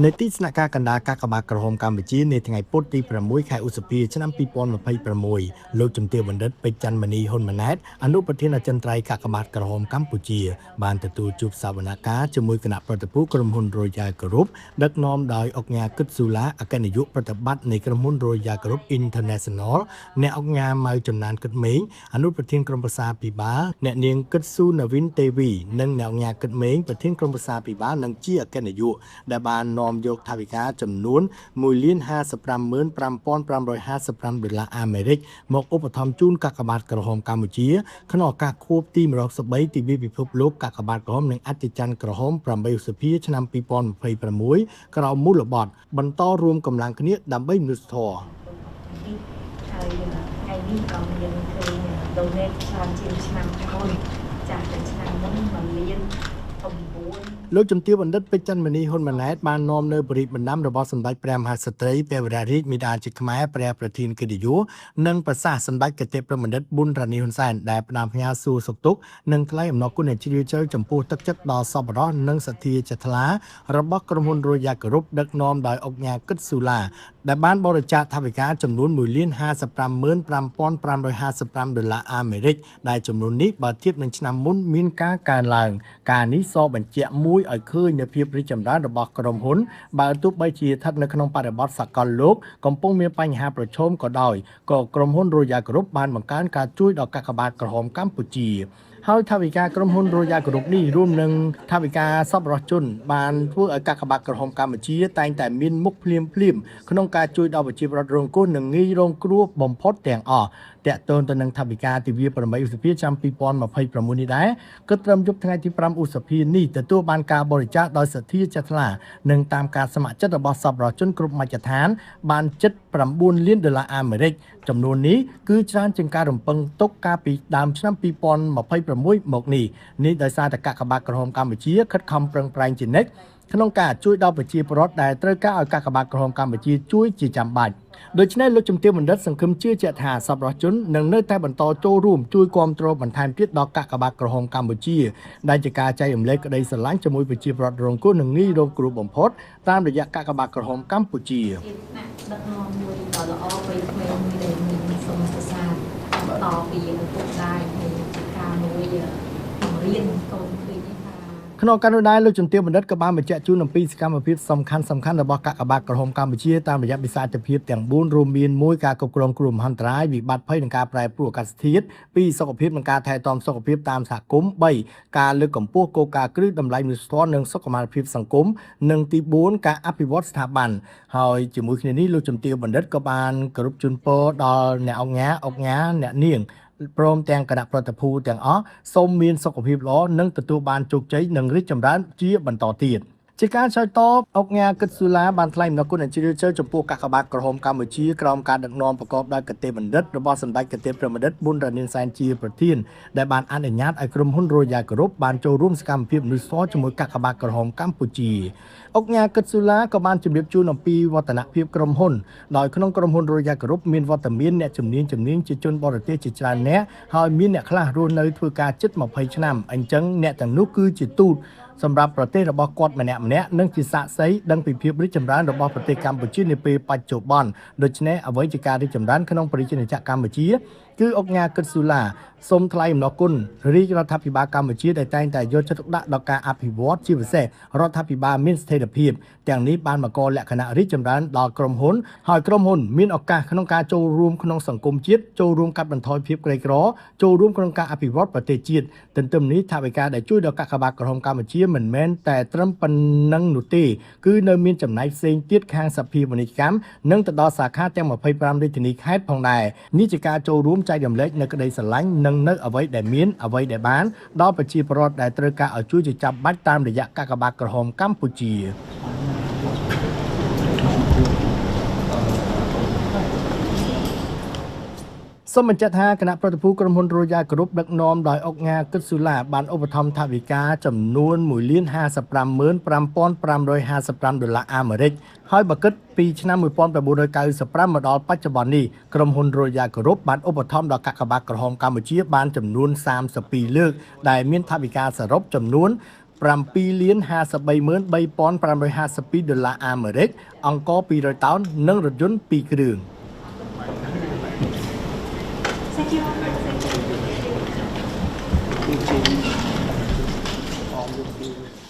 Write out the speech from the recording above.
ในที่สถานการณ์กันดากากบาดกระหมการบิจีในថ្ងៃពុធទី6ខែឧសភាឆ្នាំ2026លោកជំទាវបណ្ឌិតពេជ្រច័ន្ទមនីហ៊ុនម៉ាណែតអនុប្រធានអចិន្ត្រៃយ៍កាកបាទក្រហមកម្ពុជាបានទទួលជួបសវនកម្មជាមួយគណៈប្រតិភូក្រុមហ៊ុន Royal Group ដឹកនាំដោយអង្គការគិតស៊ូឡាអគ្គនាយកប្រតិបត្តិនៃក្រុមហ៊ុន Royal Group International អ្នកអង្គការម៉ៅចំណានគិតមេងអនុប្រធានក្រុមប្រឹក្សាពិបាលអ្នកនាងគិតស៊ូនវិនទេវីនិងអ្នកអង្គការគិតមេងប្រធានក្រុមប្រឹក្សាពិបាលនិងជាអគ្គនាយកដែលបាននាំយកថវិកាចំនួន$1,55,555 មកឧបត្ថម្ភជូនកាកបាទក្រហមកម្ពុជាក្នុងឱកាសខួបទី113ទិវាពិភពលោកកាកបាទក្រហមនិងអតិច័ន្ទក្រហម8ឧសភាឆ្នាំ2026ក្រោមមូលបត្របន្តរួមកម្លាំងគ្នាដើម្បីមនុស្សធម៌ហើយថ្ងៃនេះក៏មានឃើញ donate ច្រើនជាងឆ្នាំមុនចាស់តែឆ្នាំមុន1,900,000លោកជំទាវបណ្ឌិតពេជ្រច័ន្ទមនីហ៊ុនម៉ាណែតបាននាំនៅបរិបណ្ដាំរបស់សម្ដេចព្រះមហាក្សត្រីព្រះវររាជមាតាជាខ្មែរព្រះប្រធានកិត្តិយសនិងប្រសាសន៍សម្ដេចគតិប្របណ្ឌិតប៊ុនរ៉ានីហ៊ុនសែនដែលផ្ដាំផ្ញើសួរសុខទុក្ខនិងថ្លែងអំណរគុណយ៉ាងជ្រាលជ្រៅចំពោះទឹកចិត្តដ៏សប្បុរសនិងសទ្ធាជ្រះថ្លារបស់ក្រុមហ៊ុន Royal Group ដឹកនាំដោយអង្គការគិតស៊ូឡាដែលបានបរិច្ចាគថវិកាចំនួន$1,55,555 ដែលចំនួននេះបើធៀបនឹងឆ្នាំមុនមានការកើនឡើងការនេះសបញ្ជាក់មួយឲ្យឃើញនូវភាពរីកចម្រើនរបស់ក្រុមហ៊ុនបើទោះបីជាស្ថិតនៅក្នុងបរិបទសកលលោកកំពុងមានបញ្ហាប្រឈមក៏ដោយក៏ក្រុមហ៊ុន Royal Group បានបង្កើនការជួយដល់កាកបាទក្រហមកម្ពុជាហើយថវិកាក្រុមហ៊ុន Royal Group នេះរួមនឹងថវិកាសប្បុរសជនបានធ្វើឲ្យកាកបាទក្រហមកម្ពុជាតែងតែមានមុខភ្លាមក្នុងការជួយដល់ប្រជាពលរដ្ឋរងគ្រោះនិងងាយរងគ្រោះបំផុតទាំងអស់តាក់ទងទៅនឹងថវិកាទិវា8ឧសភាឆ្នាំ2026នេះដែរគិតត្រឹមយប់ថ្ងៃទី5ឧសភានេះទទួលបានការបរិច្ចាគដោយសទ្ធាជ្រះថ្លានិងតាមការស្ម័គ្រចិត្តរបស់សប្បុរសជនគ្រប់មជ្ឈដ្ឋានបានជិត$9 លានចំនួននេះគឺច្រើនជាងការរំពឹងទុកកាលពីដើមឆ្នាំ2026មកនេះដោយសារតែកាកបាទក្រហមកម្ពុជាខិតខំប្រឹងប្រែងជានិច្ចក្នុងការជួយដល់ប្រជាពលរដ្ឋដែលត្រូវការឲ្យកាកបាទក្រហមកម្ពុជាជួយជាចាំបាច់ដូច្នេះលោកជំទាវបណ្ឌិតសង្ឃឹមជឿជាក់ថាសប្បុរសជននឹងនៅតែបន្តចូលរួមជួយគាំទ្របន្ថែមទៀតដល់កាកបាទក្រហមកម្ពុជាដែលជាការចែករំលែកក្តីស្រឡាញ់ជាមួយប្រជាពលរដ្ឋរងគ្រោះនិងងាយរងគ្រោះបំផុតតាមរយៈកាកបាទក្រហមកម្ពុជាដឹកនាំមួយដ៏ល្អបីក្មេងមួយដែលមានសមត្ថភាពបន្តពីឪពុកម្ដាយហើយជាការមួយបង្រៀនកូនពីក្នុងការនោះដែរលោកជំទាវបណ្ឌិតក៏បានបញ្ជាក់ជូនអំពីសកម្មភាពសំខាន់របស់កាកបាទក្រហមកម្ពុជាតាមរយៈវិស័យភាពទាំង4រួមមាន1ការគ្រប់គ្រងគ្រោះមហន្តរាយវិបត្តិភ័យនិងការប្រែប្រួលអាកាសធាតុ2សុខភាពនិងការថែទាំសុខភាពតាមសហគមន៍3ការលើកកម្ពស់គោលការណ៍គ្រឹះតម្លៃមនុស្សធម៌និងសុខុមាលភាពសង្គមនិងទី4ការអភិវឌ្ឍស្ថាប័នហើយជាមួយគ្នានេះលោកជំទាវបណ្ឌិតក៏បានគោរពជូនពរដល់អ្នកអង្គការអ្នកនាងព្រមទាំងគណៈប្រតិភូទាំងអស់សូមមានសុខភាពល្អនិងទទួលបានជោគជ័យនិងរីកចម្រើនជាបន្តទៀតជាការឆ្លើយតបអង្គការគិតស៊ូឡាបានថ្លែងអំណរគុណយ៉ាងជ្រាលជ្រៅចំពោះកាកបាទក្រហមកម្ពុជាក្រោមការដឹកនាំប្រកបដោយគតិបណ្ឌិតរបស់សម្ដេចគតិប្របណ្ឌិតប៊ុនរ៉ានីនសែនជាប្រធានដែលបានអនុញ្ញាតឲ្យក្រុមហ៊ុន Royal Group បានចូលរួមសកម្មភាពមនុស្សធម៌ជាមួយកាកបាទក្រហមកម្ពុជាអង្គការគិតស៊ូឡាក៏បានជម្រាបជូនអំពីវឌ្ឍនភាពក្រុមហ៊ុនដោយក្នុងក្រុមហ៊ុន Royal Group មានវត្តមានអ្នកជំនាញជាជនបរទេសជាច្រើនអ្នកហើយមានអ្នកខ្លះរស់នៅធ្វើការជិត20ឆ្នាំអញ្ចឹងអ្នកទាំងនោះគឺជាទូតសម្រាប់ប្រទេសរបស់គាត់ម្នាក់និងជាសាក្សីដឹងពីភាពរីកចម្រើនរបស់ប្រទេសកម្ពុជានាពេលបច្ចុប្បន្នដូច្នេះអ្វីជាការរីកចម្រើនក្នុងប្រជាជនកម្ពុជាគឺអង្គការគិតស៊ូឡាសូមថ្លែងអំណរគុណរាជរដ្ឋាភិបាលកម្ពុជាដែលតែងតែយកចិត្តទុកដាក់ដល់ការអភិវឌ្ឍជាពិសេសរដ្ឋាភិបាលមានស្ថិរភាពទាំងនេះបានបង្កលក្ខណៈរីកចម្រើនដល់ក្រុមហ៊ុនហើយក្រុមហ៊ុនមានឱកាសក្នុងការចូលរួមក្នុងសង្គមជាតិចូលរួមកាត់បន្ថយភាពក្រីក្រចូលរួមក្នុងការអភិវឌ្ឍប្រទេសជាតិទន្ទឹមនេះថវិកាដែលជួយដល់កាកបាទក្រហមកម្ពុជាមិនមែនតែត្រឹមប៉ុណ្ណឹងនោះទេគឺនៅមានចំណែកផ្សេងទៀតខាងសភាពាណិជ្ជកម្មនិងទៅដល់សាខាទាំង25រាជធានីខេត្តផងដែរនេះជាការចូលរួមចែករំលែកនៅក្តីស្រឡាញ់និងនៅអ្វីដែលមានអ្វីដែលបានដល់ប្រជាពលរដ្ឋដែលត្រូវការឲ្យជួយជាចាំបាច់តាមរយៈកាកបាទក្រហមកម្ពុជាសូមបញ្ជាក់ថាគណៈប្រតិភូក្រុមហ៊ុន Royal Group ដឹកនាំដោយអង្គការគិតស៊ូឡាបានឧបត្ថម្ភថវិកាចំនួន$1,55,555 ហើយបើគិតពីឆ្នាំ1995មកដល់បច្ចុប្បន្ននេះក្រុមហ៊ុន Royal Group បានឧបត្ថម្ភដល់កាកបាទក្រហមកម្ពុជាបានចំនួន32លើកដែលមានថវិកាសរុបចំនួន 7លាន53,352ដុល្លារអាមេរិកអង្គ200តោននិងរថយន្ត2គ្រឿង Thank you. Thank you.